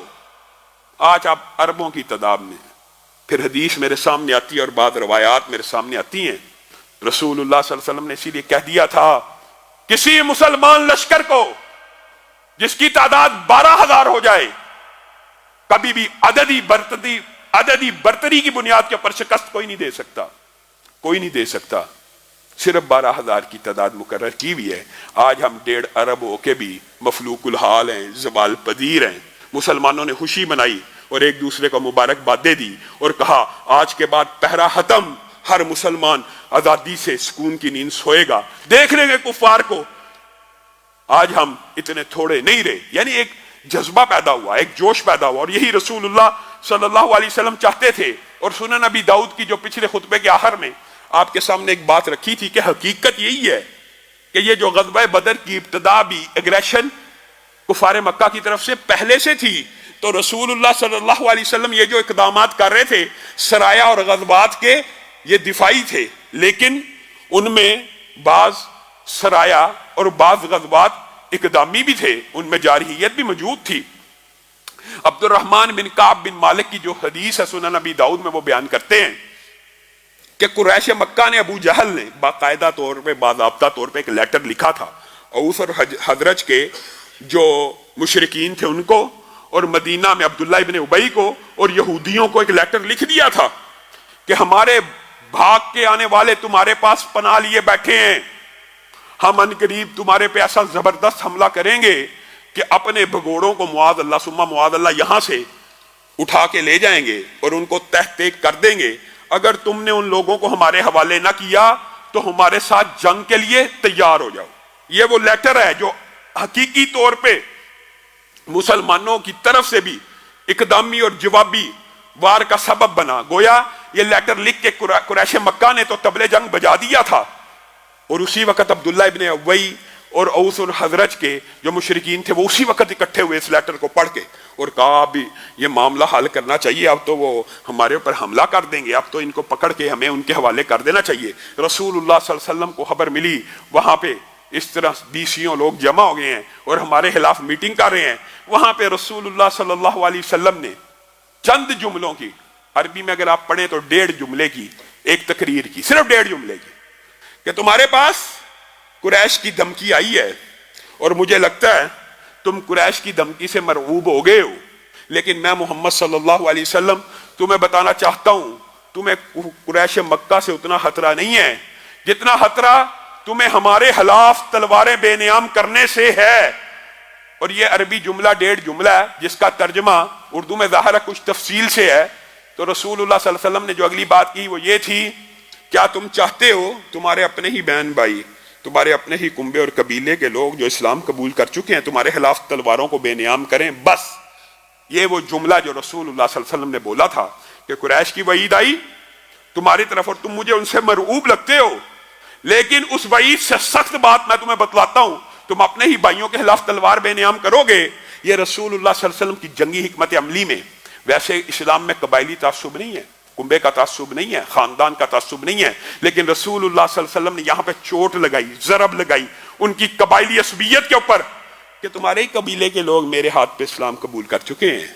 آج آپ اربوں کی تعداد میں. پھر حدیث میرے سامنے آتی ہے اور بعض روایات میرے سامنے آتی ہیں. رسول اللہ صلی اللہ علیہ وسلم نے اسی لیے کہہ دیا تھا کسی مسلمان لشکر کو جس کی تعداد 12,000 ہو جائے کبھی بھی عددی برتری کی بنیاد کے اوپر شکست کوئی نہیں دے سکتا، کوئی نہیں دے سکتا. صرف 12,000 کی تعداد مقرر کی ہوئی ہے. آج ہم 1.5 ارب ہو کے بھی مفلوق الحال ہیں، زوال پذیر ہیں. مسلمانوں نے خوشی منائی اور ایک دوسرے کو مبارکبادیں دی اور کہا آج کے بعد پہرا ختم، ہر مسلمان آزادی سے سکون کی نیند سوئے گا. دیکھ لیں گے کفار کو. آج ہم اتنے تھوڑے نہیں رہے. یعنی ایک جذبہ پیدا ہوا، ایک جوش پیدا ہوا، اور یہی رسول اللہ صلی اللہ علیہ وسلم چاہتے تھے. اور سنن نبی داؤد کی جو پچھلے خطبے کے آخر میں آپ کے سامنے ایک بات رکھی تھی کہ حقیقت یہی ہے کہ یہ جو غزوہ بدر کی ابتدا بھی اگریشن کفار مکہ کی طرف سے پہلے سے تھی. تو رسول اللہ صلی اللہ علیہ وسلم یہ جو اقدامات کر رہے تھے سرایہ اور غزوات کے، یہ دفاعی تھے، لیکن ان میں بعض سرایہ اور بعض غزوات اقدامی بھی تھے، ان میں جارحیت بھی موجود تھی. عبد الرحمن بن کعب بن مالک کی جو حدیث ہے سنن نبی داؤد میں وہ بیان کرتے ہیں کہ قریش مکہ نے ابو جہل نے باقاعدہ طور پہ باضابطہ طور پہ ایک لیٹر لکھا تھا اوس اور حضرج کے جو مشرکین تھے ان کو، اور مدینہ میں عبداللہ ابن ابی کو اور یہودیوں کو ایک لیٹر لکھ دیا تھا کہ ہمارے بھاگ کے آنے والے تمہارے پاس پناہ لیے بیٹھے ہیں، ہم ان قریب تمہارے پہ ایسا زبردست حملہ کریں گے کہ اپنے بھگوڑوں کو معاذ اللہ ثم معاذ اللہ یہاں سے اٹھا کے لے جائیں گے اور ان کو تحقیق کر دیں گے. اگر تم نے ان لوگوں کو ہمارے حوالے نہ کیا تو ہمارے ساتھ جنگ کے لیے تیار ہو جاؤ. یہ وہ لیٹر ہے جو حقیقی طور پہ مسلمانوں کی طرف سے بھی اقدامی اور جوابی وار کا سبب بنا. گویا یہ لیٹر لکھ کے قریش مکہ نے تو طبل جنگ بجا دیا تھا، اور اسی وقت عبداللہ ابن ابی اور اوس اور حضرج کے جو مشرکین تھے وہ اسی وقت اکٹھے ہوئے اس لیٹر کو پڑھ کے اور کہا اب یہ معاملہ حل کرنا چاہیے، اب تو وہ ہمارے اوپر حملہ کر دیں گے، اب تو ان کو پکڑ کے ہمیں ان کے حوالے کر دینا چاہیے. رسول اللہ صلی اللہ علیہ وسلم کو خبر ملی وہاں پہ اس طرح 20 لوگ جمع ہو گئے ہیں اور ہمارے خلاف میٹنگ کر رہے ہیں. وہاں پہ رسول اللہ صلی اللہ علیہ وسلم نے چند جملوں کی، عربی میں اگر آپ پڑھیں تو 1.5 جملے کی ایک تقریر کی، صرف 1.5 جملے کی، کہ تمہارے پاس قریش کی دھمکی آئی ہے اور مجھے لگتا ہے تم قریش کی دھمکی سے مرعوب ہو گئے ہو، لیکن میں محمد صلی اللہ علیہ وسلم تمہیں بتانا چاہتا ہوں تمہیں قریش مکہ سے اتنا خطرہ نہیں ہے جتنا خطرہ تمہیں ہمارے خلاف تلواریں بے نیام کرنے سے ہے. اور یہ عربی جملہ 1.5 جملہ ہے جس کا ترجمہ اردو میں ظاہر ہے کچھ تفصیل سے ہے. تو رسول اللہ صلی اللہ علیہ وسلم نے جو اگلی بات کی وہ یہ تھی، کیا تم چاہتے ہو تمہارے اپنے ہی بہن بھائی، تمہارے اپنے ہی کنبے اور قبیلے کے لوگ جو اسلام قبول کر چکے ہیں تمہارے خلاف تلواروں کو بے نیام کریں؟ بس یہ وہ جملہ جو رسول اللہ صلی اللہ علیہ وسلم نے بولا تھا کہ قریش کی وعید آئی تمہاری طرف اور تم مجھے ان سے مرعوب لگتے ہو، لیکن اس وعید سے سخت بات میں تمہیں بتلاتا ہوں، تم اپنے ہی بھائیوں کے خلاف تلوار بے نیام کرو گے. یہ رسول اللہ صلی اللہ علیہ وسلم کی جنگی حکمت عملی میں ویسے اسلام میں قبائلی تعصب نہیں ہے، کنبے کا تعصب نہیں ہے، خاندان کا تعصب نہیں ہے، لیکن رسول اللہ صلی اللہ علیہ وسلم نے یہاں پہ چوٹ لگائی، ضرب لگائی ان کی قبائلی عصبیت کے اوپر کہ تمہارے ہی قبیلے کے لوگ میرے ہاتھ پہ اسلام قبول کر چکے ہیں،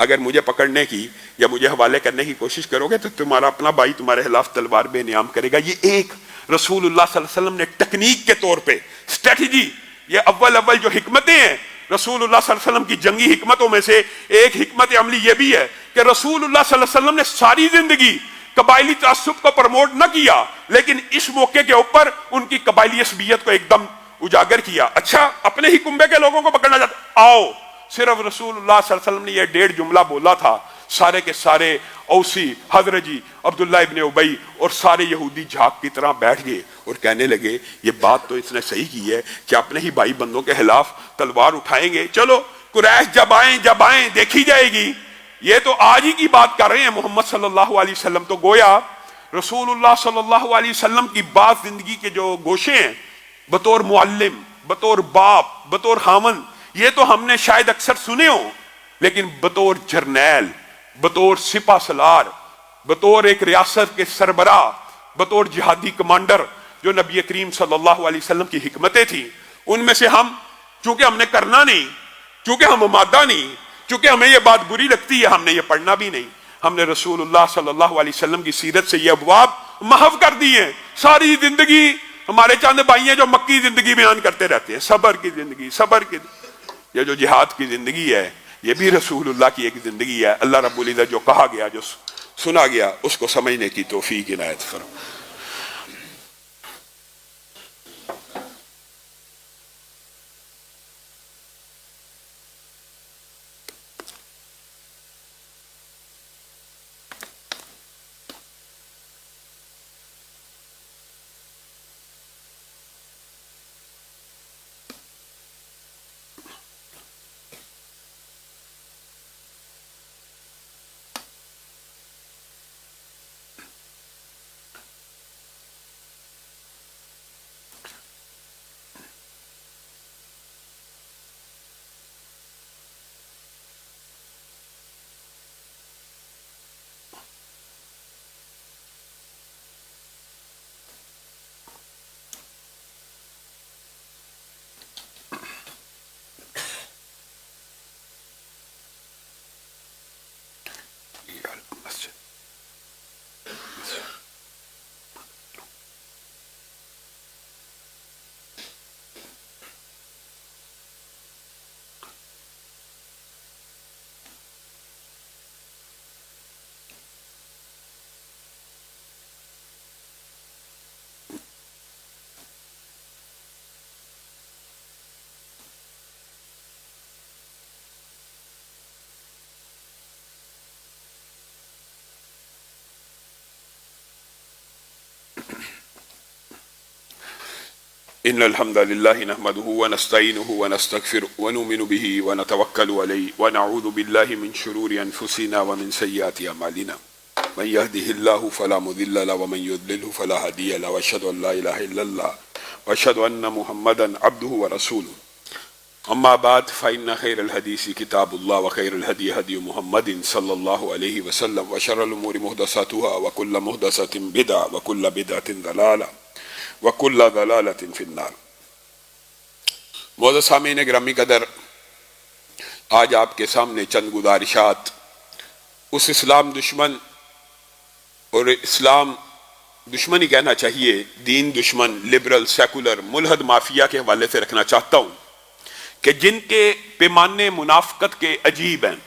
اگر مجھے پکڑنے کی یا مجھے حوالے کرنے کی کوشش کرو گے تو تمہارا اپنا بھائی تمہارے خلاف تلوار بے نیام کرے گا۔ یہ ایک رسول اللہ صلی اللہ علیہ وسلم نے ٹیکنیک کے طور پہ اسٹریٹجی، یہ اول جو حکمتیں ہیں رسول اللہ صلی اللہ علیہ وسلم کی جنگی حکمتوں میں سے ایک حکمت عملی یہ بھی ہے کہ رسول اللہ صلی اللہ علیہ وسلم نے ساری زندگی قبائلی تعصب کو پروموٹ نہ کیا، لیکن اس موقع کے اوپر ان کی قبائلی عصبیت کو ایک دم اجاگر کیا۔ اچھا اپنے ہی کنبے کے لوگوں کو پکڑنا چاہتا، آؤ، صرف رسول اللہ صلی اللہ علیہ وسلم نے یہ 1.5 جملہ بولا تھا، سارے کے سارے اوسی، حضرجی، عبداللہ ابن ابی اور سارے یہودی جھاگ کی طرح بیٹھ گئے اور کہنے لگے یہ بات تو اس نے صحیح کی ہے کہ اپنے ہی بھائی بندوں کے خلاف تلوار اٹھائیں گے، چلو قریش جب آئیں دیکھی جائے گی۔ یہ تو آج ہی کی بات کر رہے ہیں محمد صلی اللہ علیہ وسلم، تو گویا رسول اللہ صلی اللہ علیہ وسلم کی بعض زندگی کے جو گوشے ہیں بطور معلم، بطور باپ، بطور خامن، یہ تو ہم نے شاید اکثر سنے ہوں، لیکن بطور جرنیل، بطور سپہ سالار، بطور ایک ریاست کے سربراہ، بطور جہادی کمانڈر جو نبی کریم صلی اللہ علیہ وسلم کی حکمتیں تھیں، ان میں سے ہم چونکہ ہم نے کرنا نہیں، چونکہ ہم مادہ نہیں، چونکہ ہمیں یہ بات بری لگتی ہے، ہم نے یہ پڑھنا بھی نہیں، ہم نے رسول اللہ صلی اللہ علیہ وسلم کی سیرت سے یہ ابواب محو کر دی ہیں۔ ساری زندگی ہمارے چاند بھائی ہیں جو مکی زندگی بیان کرتے رہتے ہیں، صبر کی زندگی، صبر کی، یہ جو جہاد کی زندگی ہے یہ بھی رسول اللہ کی ایک زندگی ہے۔ اللہ رب العزت جو کہا گیا، جو سنا گیا، اس کو سمجھنے کی توفیق عنایت فرمائے۔ ان الحمد لله نحمده ونستعينه ونستغفره ونؤمن به ونتوكل عليه ونعوذ بالله من شرور انفسنا ومن سيئات اعمالنا من يهده الله فلا مضل له ومن يضلل فلا هادي له واشهد ان لا اله الا الله واشهد ان محمدا عبده ورسوله اما بعد فان خير الحديث كتاب الله وخير الهدي هدي محمد صلى الله عليه وسلم وشر الامور محدثاتها وكل محدثة بدعة وكل بدعة ضلالة وَكُلَّ ضَلَالَةٍ فِي النَّارِ۔ معزز سامعین گرامی قدر، آج آپ کے سامنے چند گزارشات اس اسلام دشمن، اور اسلام دشمن ہی کہنا چاہیے، دین دشمن، لبرل، سیکولر، ملحد مافیا کے حوالے سے رکھنا چاہتا ہوں کہ جن کے پیمانے منافقت کے عجیب ہیں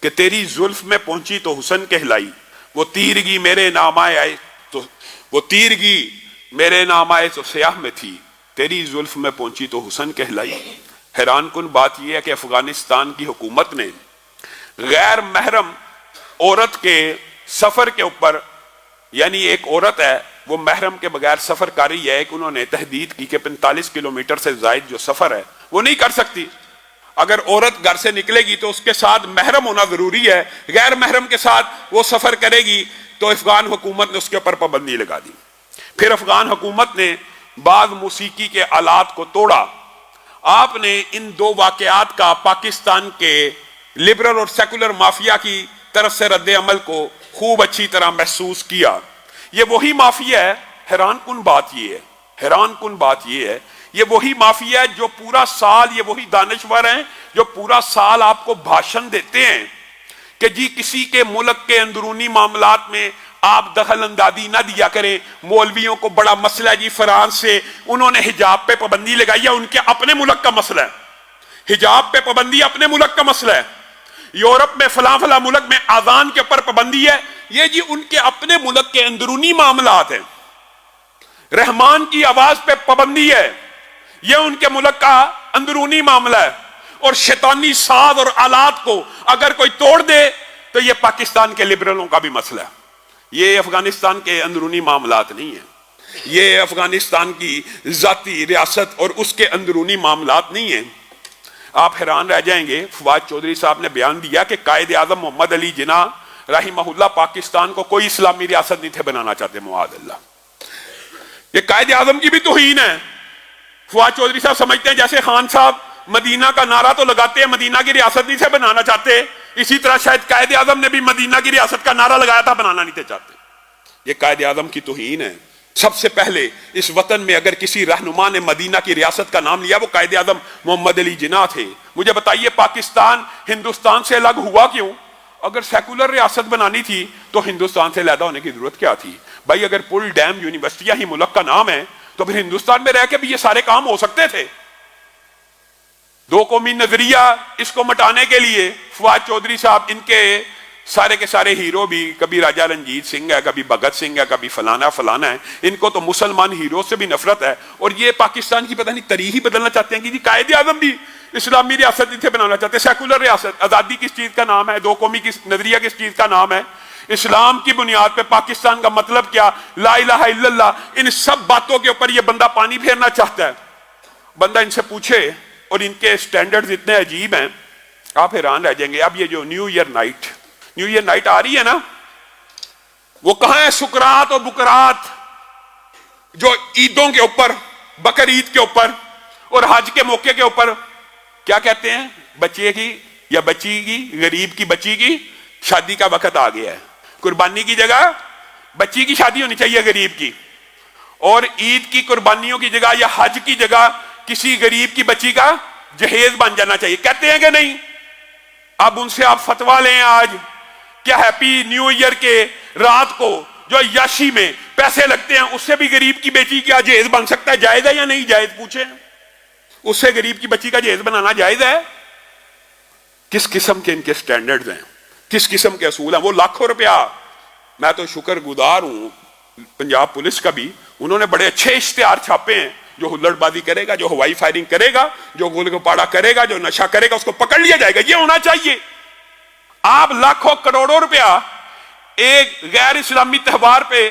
کہ تیری زلف میں پہنچی تو حسن کہلائی، وہ تیرگی میرے نام آئے تو سیاہ میں تھی، تیری زلف میں پہنچی تو حسن کہلائی۔ حیران کن بات یہ ہے کہ افغانستان کی حکومت نے غیر محرم عورت کے سفر کے اوپر، یعنی ایک عورت ہے وہ محرم کے بغیر سفر کر رہی ہے، کہ انہوں نے تحدید کی کہ 45 کلومیٹر سے زائد جو سفر ہے وہ نہیں کر سکتی۔ اگر عورت گھر سے نکلے گی تو اس کے ساتھ محرم ہونا ضروری ہے، غیر محرم کے ساتھ وہ سفر کرے گی تو افغان حکومت نے اس کے اوپر پابندی لگا دی۔ پھر افغان حکومت نے بعض موسیقی کے آلات کو توڑا۔ آپ نے ان دو واقعات کا پاکستان کے لبرل اور سیکولر مافیا کی طرف سے رد عمل کو خوب اچھی طرح محسوس کیا. یہ وہی مافیا ہے, حیران کن بات یہ ہے, یہ وہی مافیا ہے جو پورا سال, یہ وہی دانشور ہیں جو پورا سال آپ کو بھاشن دیتے ہیں کہ جی کسی کے ملک کے اندرونی معاملات میں آپ دخل اندازی نہ دیا کریں. مولویوں کو بڑا مسئلہ ہے جی, فرانس سے انہوں نے حجاب پہ پابندی لگائی ہے, ان کے اپنے ملک کا مسئلہ ہے. حجاب پہ پابندی اپنے ملک کا مسئلہ ہے. یورپ میں فلاں ملک میں اذان کے اوپر پابندی ہے, یہ جی ان کے اپنے ملک کے اندرونی معاملات ہیں. رحمان کی آواز پہ پابندی ہے, یہ ان کے ملک کا اندرونی معاملہ ہے. اور شیطانی ساز اور آلات کو اگر کوئی توڑ دے تو یہ پاکستان کے لبرلوں کا بھی مسئلہ ہے. یہ افغانستان کے اندرونی معاملات نہیں ہیں, یہ افغانستان کی ذاتی ریاست اور اس کے اندرونی معاملات نہیں ہیں. آپ حیران رہ جائیں گے, فواد چودھری صاحب نے بیان دیا کہ قائد اعظم محمد علی جناح رحمہ اللہ پاکستان کو کوئی اسلامی ریاست نہیں تھے بنانا چاہتے. معاذ اللہ, یہ قائد اعظم کی بھی توہین ہے. فواد چودھری صاحب سمجھتے ہیں جیسے خان صاحب مدینہ کا نعرہ تو لگاتے ہیں, مدینہ کی ریاست نہیں تھے بنانا چاہتے, اسی طرح شاید قائد اعظم نے بھی مدینہ کی ریاست کا نعرہ لگایا تھا, بنانا نہیں تھے چاہتے. یہ قائد اعظم کی توہین ہے. سب سے پہلے اس وطن میں اگر کسی رہنما نے مدینہ کی ریاست کا نام لیا وہ قائد اعظم محمد علی جناح تھے. مجھے بتائیے پاکستان ہندوستان سے الگ ہوا کیوں؟ اگر سیکولر ریاست بنانی تھی تو ہندوستان سے علیحدہ ہونے کی ضرورت کیا تھی بھائی؟ اگر پل ڈیم یونیورسٹیاں ہی ملک کا نام ہے تو پھر ہندوستان میں رہ کے بھی یہ سارے کام ہو سکتے تھے. دو قومی نظریہ اس کو مٹانے کے لیے فواد چودھری صاحب, ان کے سارے کے سارے ہیرو بھی, کبھی راجہ رنجیت سنگھ ہے, کبھی بھگت سنگھ ہے, کبھی فلانا ہے, ان کو تو مسلمان ہیرو سے بھی نفرت ہے. اور یہ پاکستان کی پتہ نہیں تاریخ ہی بدلنا چاہتے ہیں کہ جی قائد اعظم بھی اسلامی ریاست نہیں تھے بنانا چاہتے. سیکولر ریاست, آزادی کس چیز کا نام ہے؟ دو قومی کی نظریہ کس چیز کا نام ہے؟ اسلام کی بنیاد پہ پاکستان کا مطلب کیا؟ لا الہ الا اللہ. ان سب باتوں کے اوپر یہ بندہ پانی پھیرنا چاہتا ہے. بندہ ان سے پوچھے, اور ان کے سٹینڈرڈز اتنے عجیب ہیں آپ حیران رہ جائیں گے. اب یہ جو نیو ایئر نائٹ آ رہی ہے نا, وہ کہاں ہے؟ سکرات اور بکرات جو عیدوں کے اوپر, بقر عید کے اوپر اور حج کے موقع کے اوپر کیا کہتے ہیں؟ بچے کی یا بچی کی, غریب کی بچی کی شادی کا وقت آ گیا ہے. قربانی کی جگہ بچی کی شادی ہونی چاہیے غریب کی, اور عید کی قربانیوں کی جگہ یا حج کی جگہ کسی غریب کی بچی کا جہیز بن جانا چاہیے. کہتے ہیں کہ نہیں؟ اب ان سے آپ فتوا لیں آج, کیا ہیپی نیو ایئر کے رات کو جو عیاشی میں پیسے لگتے ہیں اس سے بھی غریب کی بیٹی کیا جہیز بن سکتا ہے؟ جائز ہے یا نہیں جائز؟ پوچھیں, اس سے غریب کی بچی کا جہیز بنانا جائز ہے؟ کس قسم کے ان کے سٹینڈرڈز ہیں, کس قسم کے اصول ہیں؟ وہ لاکھوں روپیہ, میں تو شکر گزار ہوں پنجاب پولیس کا بھی, انہوں نے بڑے اچھے اشتہار چھاپے ہیں. جو ہلڑ بازی کرے گا, جو ہوائی فائرنگ کرے گا, جو گول گپاڑا کرے گا, جو نشہ کرے گا, اس کو پکڑ لیا جائے گا. یہ ہونا چاہیے. آپ لاکھوں کروڑوں روپیہ ایک غیر اسلامی تہوار پہ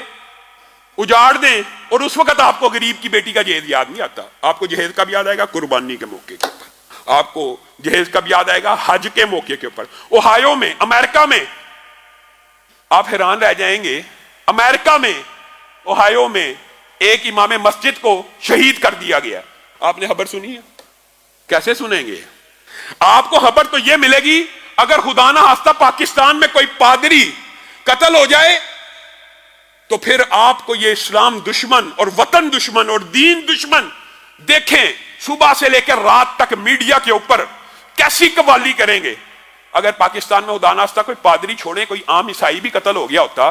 اجاڑ دیں اور اس وقت آپ کو غریب کی بیٹی کا جہیز یاد نہیں آتا. آپ کو جہیز کب یاد آئے گا؟ قربانی کے موقع کے اوپر. آپ کو جہیز کب یاد آئے گا؟ حج کے موقع کے اوپر. اوہایو میں, امریکہ میں, آپ حیران رہ جائیں گے, امریکہ میں اوہایو میں ایک امام مسجد کو شہید کر دیا گیا. آپ نے خبر سنی ہے؟ کیسے سنیں گے؟ آپ کو خبر تو یہ ملے گی اگر خدا نہ خواستہ پاکستان میں کوئی پادری قتل ہو جائے تو پھر آپ کو یہ اسلام دشمن اور وطن دشمن اور دین دشمن دیکھیں صبح سے لے کر رات تک میڈیا کے اوپر کیسی قوالی کریں گے. اگر پاکستان میں خدا نہ خواستہ کوئی پادری چھوڑے کوئی عام عیسائی بھی قتل ہو گیا ہوتا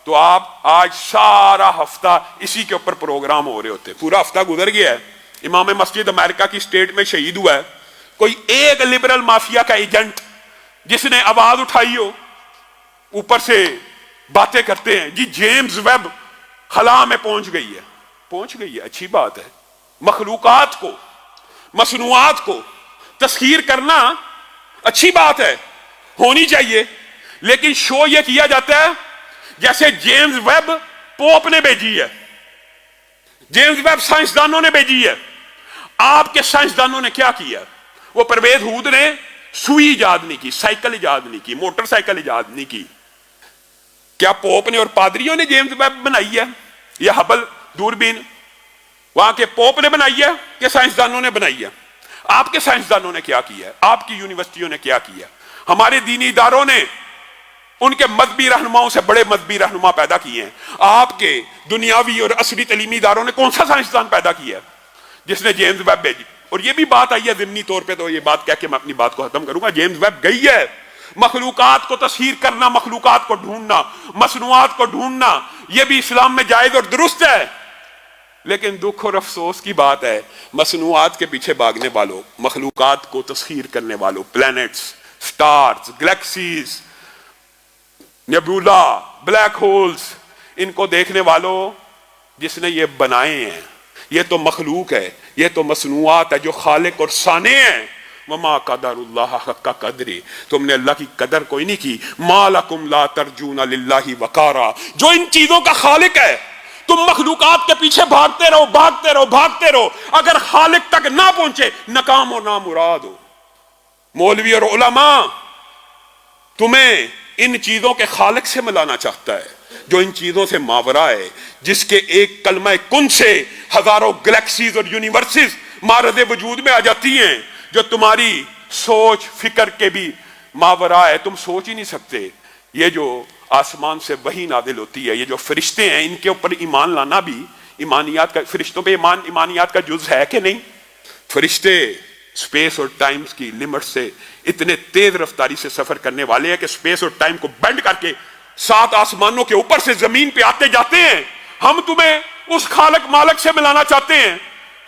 تو آپ آج سارا ہفتہ اسی کے اوپر پروگرام ہو رہے ہوتے. پورا ہفتہ گزر گیا ہے, امام مسجد امریکہ کی سٹیٹ میں شہید ہوا ہے. کوئی ایک لبرل مافیا کا ایجنٹ جس نے آواز اٹھائی ہو, اوپر سے باتیں کرتے ہیں جی جیمز ویب خلا میں پہنچ گئی ہے. اچھی بات ہے, مخلوقات کو, مصنوعات کو تسخیر کرنا اچھی بات ہے, ہونی چاہیے. لیکن شو یہ کیا جاتا ہے جیسے جیمز ویب پوپ نے بھیجی ہے, جیمز ویب سائنسدانوں نے بھیجی ہے. آپ کے سائنسدانوں نے کیا کیا؟ وہ پرویز ہود نے سوئی ایجاد نہیں کی, سائیکل ایجاد نہیں کی, موٹر سائیکل ایجاد نہیں کی. کیا پوپ نے اور پادریوں نے جیمز ویب بنائی ہے یا ہبل دوربین وہاں کے پوپ نے بنائی ہے کہ سائنسدانوں نے بنائی ہے؟ آپ کے سائنسدانوں نے کیا کیا ہے؟ آپ کی یونیورسٹیوں نے کیا کیا؟ ہمارے دینی اداروں نے ان کے مذہبی رہنماؤں سے بڑے مذہبی رہنما پیدا کیے ہیں. آپ کے دنیاوی اور عصری تعلیمی اداروں نے کون سا سائنسدان پیدا کیا ہے جس نے جیمز ویب بھیجی؟ اور یہ بھی بات آئی ہے ضمنی طور پہ، تو یہ بات کہہ کے میں اپنی بات کو ختم کروں گا. جیمز ویب گئی ہے مخلوقات کو تصحیح کرنا، مخلوقات کو ڈھونڈنا، مصنوعات کو ڈھونڈنا، یہ بھی اسلام میں جائز اور درست ہے. لیکن دکھ اور افسوس کی بات ہے مصنوعات کے پیچھے بھاگنے والوں، مخلوقات کو تسخیر کرنے والوں، planets, stars, galaxies, nebula, black holes, ان کو دیکھنے والوں جس نے یہ بنائے ہیں، یہ تو مخلوق ہے، یہ تو مصنوعات ہے جو خالق اور صانع ہیں. وما قدر اللہ حق قدری، تم نے اللہ کی قدر کوئی نہیں کی. ما لکم لا ترجون للہ وقارا، جو ان چیزوں کا خالق ہے تم مخلوقات کے پیچھے بھاگتے رہو، بھاگتے رہو، بھاگتے رہو، اگر خالق تک نہ پہنچے ناکام و نامراد ہو. مولوی اور علماء تمہیں ان چیزوں کے خالق سے ملانا چاہتا ہے جو ان چیزوں سے ماورا ہے، جس کے ایک کلمہ کن سے ہزاروں گلیکسیز اور یونیورسز معرض وجود میں آ جاتی ہیں، جو تمہاری سوچ فکر کے بھی ماورا ہے. تم سوچ ہی نہیں سکتے. یہ جو آسمان سے وحی نازل ہوتی ہے، یہ جو فرشتے ہیں، ان کے اوپر ایمان لانا بھی ایمانیات کا، فرشتوں پہ ایمانیات کا جز ہے کہ نہیں؟ فرشتے سپیس اور ٹائمز کی لمٹ سے اتنے تیز رفتاری سے سفر کرنے والے ہیں کہ سپیس اور ٹائم کو بینڈ کر کے 7 آسمانوں کے اوپر سے زمین پہ آتے جاتے ہیں. ہم تمہیں اس خالق مالک سے ملانا چاہتے ہیں.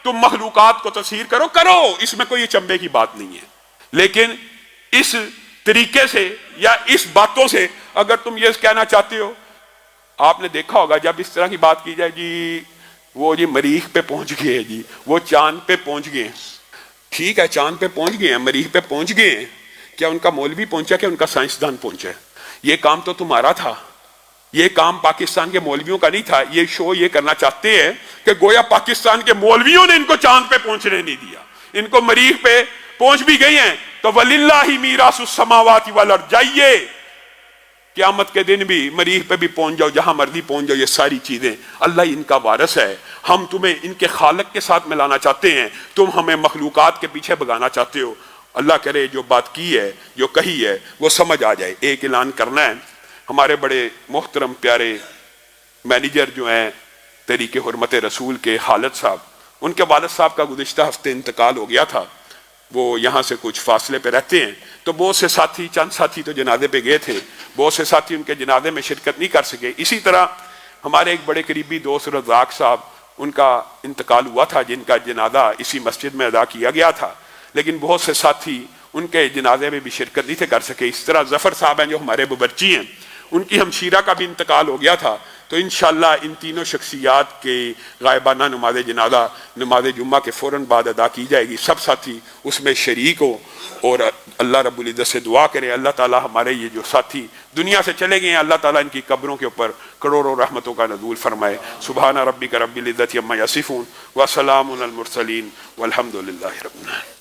تم مخلوقات کو تصحیح کرو، اس میں کوئی چمبے کی بات نہیں ہے. لیکن اس طریقے سے یا اس باتوں سے اگر تم یہ کہنا چاہتے ہو، آپ نے دیکھا ہوگا جب اس طرح کی بات کی جائے، جی وہ جی مریخ پہ پہنچ گئے، جی وہ چاند پہ پہنچ گئے. ٹھیک ہے، چاند پہ پہنچ گئے ہیں، مریخ پہ پہنچ گئے ہیں، کیا ان کا مولوی پہنچا کہ ان کا سائنسدان پہنچا؟ یہ کام تو تمہارا تھا، یہ کام پاکستان کے مولویوں کا نہیں تھا. یہ شو یہ کرنا چاہتے ہیں کہ گویا پاکستان کے مولویوں نے ان کو چاند پہ پہنچنے نہیں دیا. ان کو مریخ پہ پہنچ بھی گئی ہیں تو وَلِلَّهِ مِيرَاثُ السَّمَاوَاتِ وَالْأَرْضِ، جائیے قیامت کے دن بھی مریخ پہ بھی پہنچ جاؤ، جہاں مرضی پہنچ جاؤ، یہ ساری چیزیں اللہ ان کا وارث ہے. ہم تمہیں ان کے خالق کے ساتھ ملانا چاہتے ہیں، تم ہمیں مخلوقات کے پیچھے بھگانا چاہتے ہو. اللہ کرے جو بات کی ہے، جو کہی ہے، وہ سمجھ آ جائے. ایک اعلان کرنا ہے. ہمارے بڑے محترم پیارے مینیجر جو ہیں تحریک حرمت رسول کے خالد صاحب، ان کے والد صاحب کا گزشتہ ہفتے انتقال ہو گیا تھا. وہ یہاں سے کچھ فاصلے پہ رہتے ہیں، تو بہت سے ساتھی، چند ساتھی تو جنازے پہ گئے تھے، بہت سے ساتھی ان کے جنازے میں شرکت نہیں کر سکے. اسی طرح ہمارے ایک بڑے قریبی دوست رزاق صاحب، ان کا انتقال ہوا تھا، جن کا جنازہ اسی مسجد میں ادا کیا گیا تھا، لیکن بہت سے ساتھی ان کے جنازے میں بھی شرکت نہیں تھے کر سکے. اس طرح ظفر صاحب ہیں جو ہمارے ببرچی ہیں، ان کی ہمشیرہ کا بھی انتقال ہو گیا تھا. تو انشاءاللہ ان تینوں شخصیات کے غائبانہ نماز جنازہ نماز جمعہ کے فوراً بعد ادا کی جائے گی. سب ساتھی اس میں شریک ہو اور اللہ رب العزت سے دعا کریں اللہ تعالیٰ ہمارے یہ جو ساتھی دنیا سے چلے گئے ہیں، اللہ تعالیٰ ان کی قبروں کے اوپر کروڑوں رحمتوں کا نزول فرمائے. سبحان ربک رب العزت عما یصفون وسلام علی المرسلین والحمد للہ رب العالمین.